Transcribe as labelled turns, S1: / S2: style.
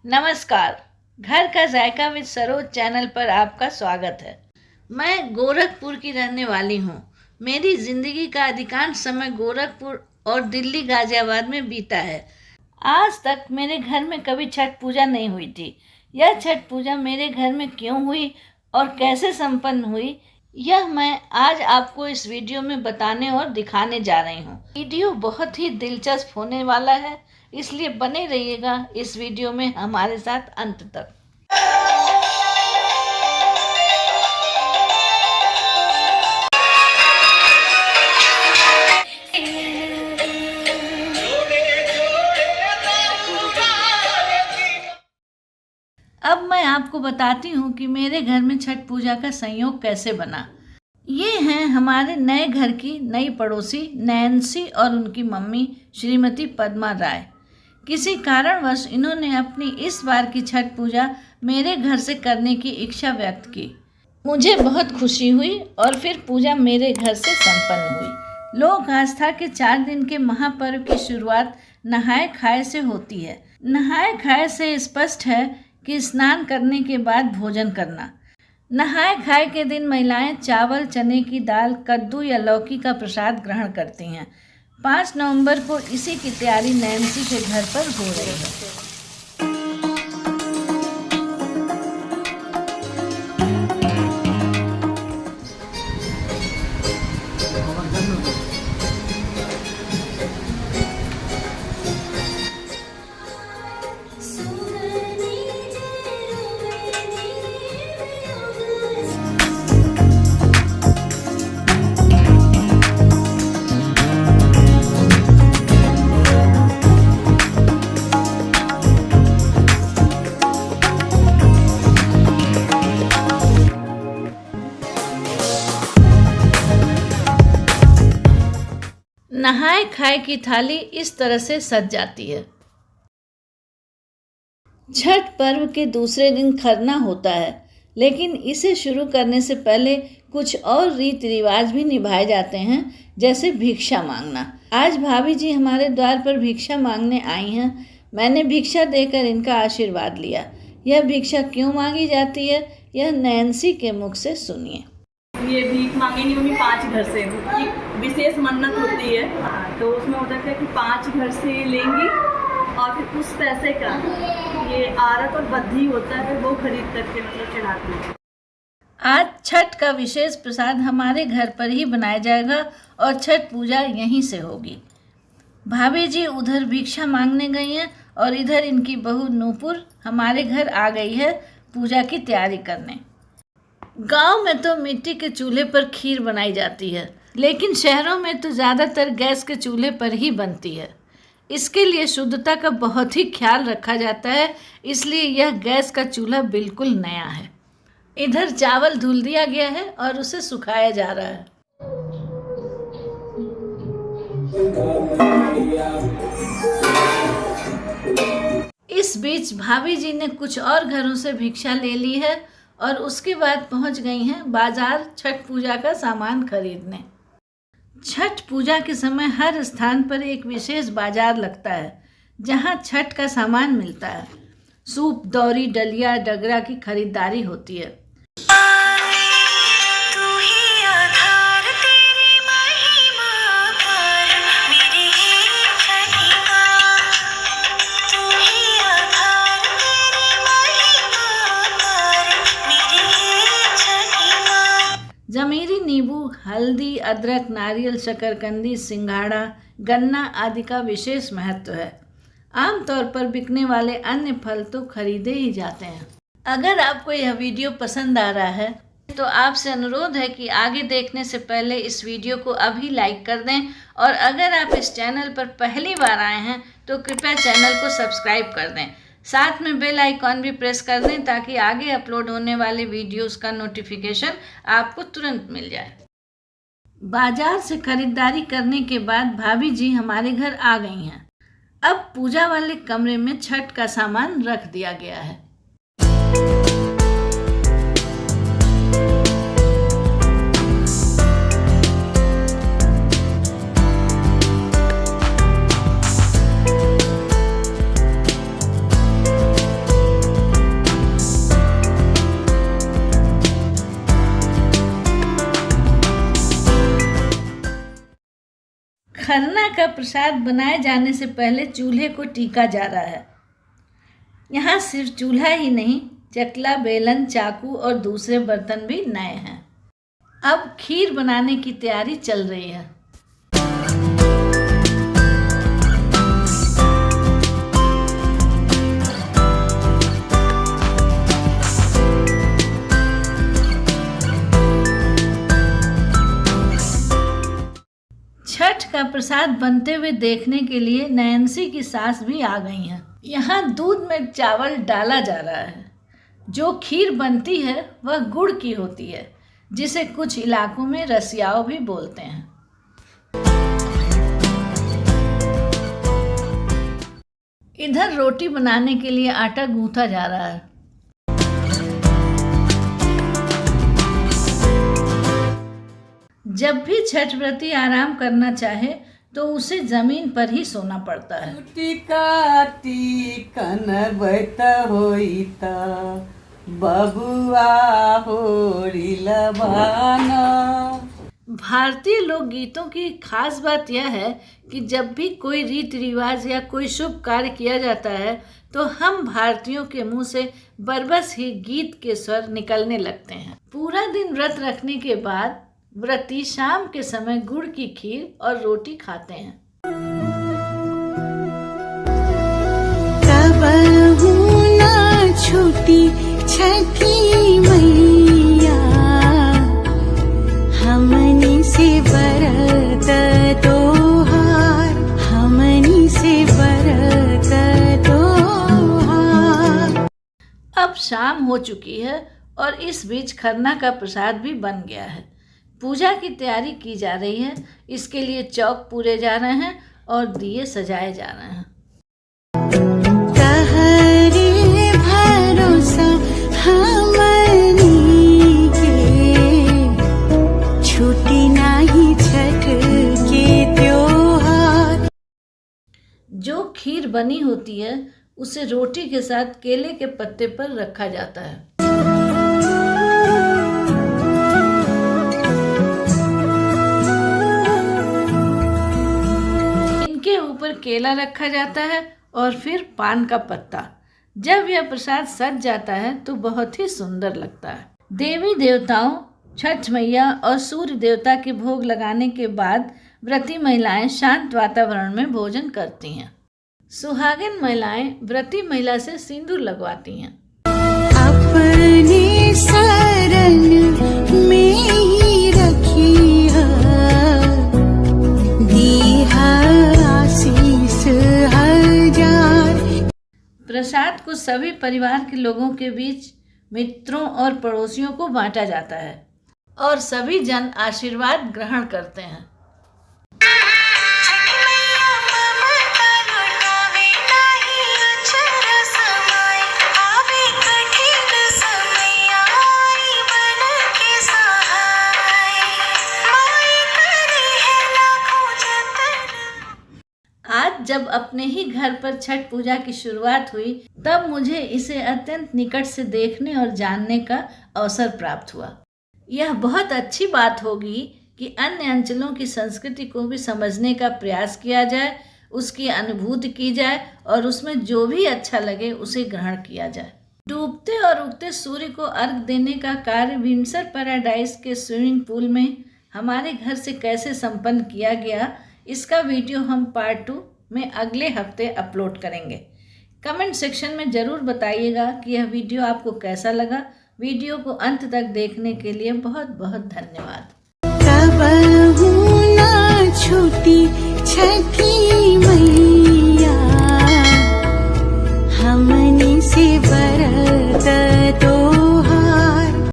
S1: नमस्कार। घर का जायका विद सरोज चैनल पर आपका स्वागत है। मैं गोरखपुर की रहने वाली हूँ। मेरी ज़िंदगी का अधिकांश समय गोरखपुर और दिल्ली गाज़ियाबाद में बीता है। आज तक मेरे घर में कभी छठ पूजा नहीं हुई थी। यह छठ पूजा मेरे घर में क्यों हुई और कैसे संपन्न हुई, यह मैं आज आपको इस वीडियो में बताने और दिखाने जा रही हूँ। वीडियो बहुत ही दिलचस्प होने वाला है, इसलिए बने रहिएगा इस वीडियो में हमारे साथ अंत तक। अब मैं आपको बताती हूँ कि मेरे घर में छठ पूजा का संयोग कैसे बना। ये हैं हमारे नए घर की नई पड़ोसी नैन्सी और उनकी मम्मी श्रीमती पद्मा राय। किसी कारणवश इन्होंने अपनी इस बार की छठ पूजा मेरे घर से करने की इच्छा व्यक्त की। मुझे बहुत खुशी हुई और फिर पूजा मेरे घर से संपन्न हुई। लोक आस्था के 4 दिन के महापर्व की शुरुआत नहाए खाए से होती है। नहाए खाए से स्पष्ट है कि स्नान करने के बाद भोजन करना। नहाए खाए के दिन महिलाएं चावल, चने की दाल, कद्दू या लौकी का प्रसाद ग्रहण करती हैं। 5 नवंबर को इसी की तैयारी नैन्सी के घर पर हो रही है। नहाए खाए की थाली इस तरह से सज जाती है। छठ पर्व के दूसरे दिन खरना होता है, लेकिन इसे शुरू करने से पहले कुछ और रीति रिवाज भी निभाए जाते हैं, जैसे भिक्षा मांगना। आज भाभी जी हमारे द्वार पर भिक्षा मांगने आई हैं। मैंने भिक्षा देकर इनका आशीर्वाद लिया। यह भिक्षा क्यों मांगी जाती है, यह नैन्सी के मुख से सुनिए।
S2: ये भीख मांगेंगी मम्मी 5 घर से, एक विशेष मन्नत होती है। तो उसमें होता है कि 5 घर से लेंगी और फिर उस पैसे का ये आरत और बद्धी होता है, वो खरीद करके मतलब चढ़ाती है।
S1: आज छठ का विशेष प्रसाद हमारे घर पर ही बनाया जाएगा और छठ पूजा यहीं से होगी। भाभी जी उधर भिक्षा मांगने गई हैं और इधर इनकी बहू नूपुर हमारे घर आ गई है पूजा की तैयारी करने। गांव में तो मिट्टी के चूल्हे पर खीर बनाई जाती है, लेकिन शहरों में तो ज़्यादातर गैस के चूल्हे पर ही बनती है। इसके लिए शुद्धता का बहुत ही ख्याल रखा जाता है, इसलिए यह गैस का चूल्हा बिल्कुल नया है। इधर चावल धुल दिया गया है और उसे सुखाया जा रहा है। इस बीच भाभी जी ने कुछ और घरों से भिक्षा ले ली है और उसके बाद पहुंच गई हैं बाजार छठ पूजा का सामान खरीदने। छठ पूजा के समय हर स्थान पर एक विशेष बाजार लगता है, जहां छठ का सामान मिलता है। सूप, दौरी, डलिया, डगरा की खरीदारी होती है। जमीरी नींबू, हल्दी, अदरक, नारियल, शकरकंदी, सिंघाड़ा, गन्ना आदि का विशेष महत्व है। आमतौर पर बिकने वाले अन्य फल तो खरीदे ही जाते हैं। अगर आपको यह वीडियो पसंद आ रहा है तो आपसे अनुरोध है कि आगे देखने से पहले इस वीडियो को अभी लाइक कर दें, और अगर आप इस चैनल पर पहली बार आए हैं तो कृपया चैनल को सब्सक्राइब कर दें। साथ में बेल आइकॉन भी प्रेस कर दें ताकि आगे अपलोड होने वाले वीडियोस का नोटिफिकेशन आपको तुरंत मिल जाए। बाजार से खरीदारी करने के बाद भाभी जी हमारे घर आ गई हैं। अब पूजा वाले कमरे में छठ का सामान रख दिया गया है। का प्रसाद बनाए जाने से पहले चूल्हे को टीका जा रहा है। यहाँ सिर्फ चूल्हा ही नहीं, चकला, बेलन, चाकू और दूसरे बर्तन भी नए हैं। अब खीर बनाने की तैयारी चल रही है। छठ का प्रसाद बनते हुए देखने के लिए नैन्सी की सास भी आ गई हैं। यहाँ दूध में चावल डाला जा रहा है। जो खीर बनती है वह गुड़ की होती है, जिसे कुछ इलाकों में रसियाव भी बोलते हैं। इधर रोटी बनाने के लिए आटा गूंथा जा रहा है। जब भी छठ व्रती आराम करना चाहे तो उसे जमीन पर ही सोना पड़ता है। भारतीय लोकगीतों की खास बात यह है कि जब भी कोई रीति रिवाज या कोई शुभ कार्य किया जाता है तो हम भारतीयों के मुंह से बरबस ही गीत के स्वर निकलने लगते हैं। पूरा दिन व्रत रखने के बाद व्रती शाम के समय गुड़ की खीर और रोटी खाते हैं।
S3: छुट्टी छठी मैया हमनी से बरत तोहार, हमनी से बरत तोहार।
S1: अब शाम हो चुकी है और इस बीच खरना का प्रसाद भी बन गया है। पूजा की तैयारी की जा रही है। इसके लिए चौक पूरे जा रहे हैं और दिए सजाए जा रहे हैं।
S3: कहरे भरोसा हमनी के, छुट्टी नहीं छठ के त्योहार।
S1: जो खीर बनी होती है उसे रोटी के साथ केले के पत्ते पर रखा जाता है। ऊपर केला रखा जाता है और फिर पान का पत्ता। जब यह प्रसाद सज जाता है तो बहुत ही सुंदर लगता है। देवी देवताओं, छठ मैया और सूर्य देवता के भोग लगाने के बाद व्रती महिलाएं शांत वातावरण में भोजन करती हैं। सुहागिन महिलाएं व्रती महिला से सिंदूर लगवाती हैं।
S3: अपने शरण में ही रखी है,
S1: प्रसाद को सभी परिवार के लोगों के बीच, मित्रों और पड़ोसियों को बांटा जाता है और सभी जन आशीर्वाद ग्रहण करते हैं। आज जब अपने ही घर पर छठ पूजा की शुरुआत हुई तब मुझे इसे अत्यंत निकट से देखने और जानने का अवसर प्राप्त हुआ। यह बहुत अच्छी बात होगी कि अन्य अंचलों की संस्कृति को भी समझने का प्रयास किया जाए, उसकी अनुभूति की जाए और उसमें जो भी अच्छा लगे उसे ग्रहण किया जाए। डूबते और उगते सूर्य को अर्घ देने का कार्य विंडसर पैराडाइज के स्विमिंग पूल में हमारे घर से कैसे संपन्न किया गया, इसका वीडियो हम पार्ट 2 में अगले हफ्ते अपलोड करेंगे। कमेंट सेक्शन में ज़रूर बताइएगा कि यह वीडियो आपको कैसा लगा। वीडियो को अंत तक देखने के लिए बहुत बहुत धन्यवाद।
S3: छुट्टी छठ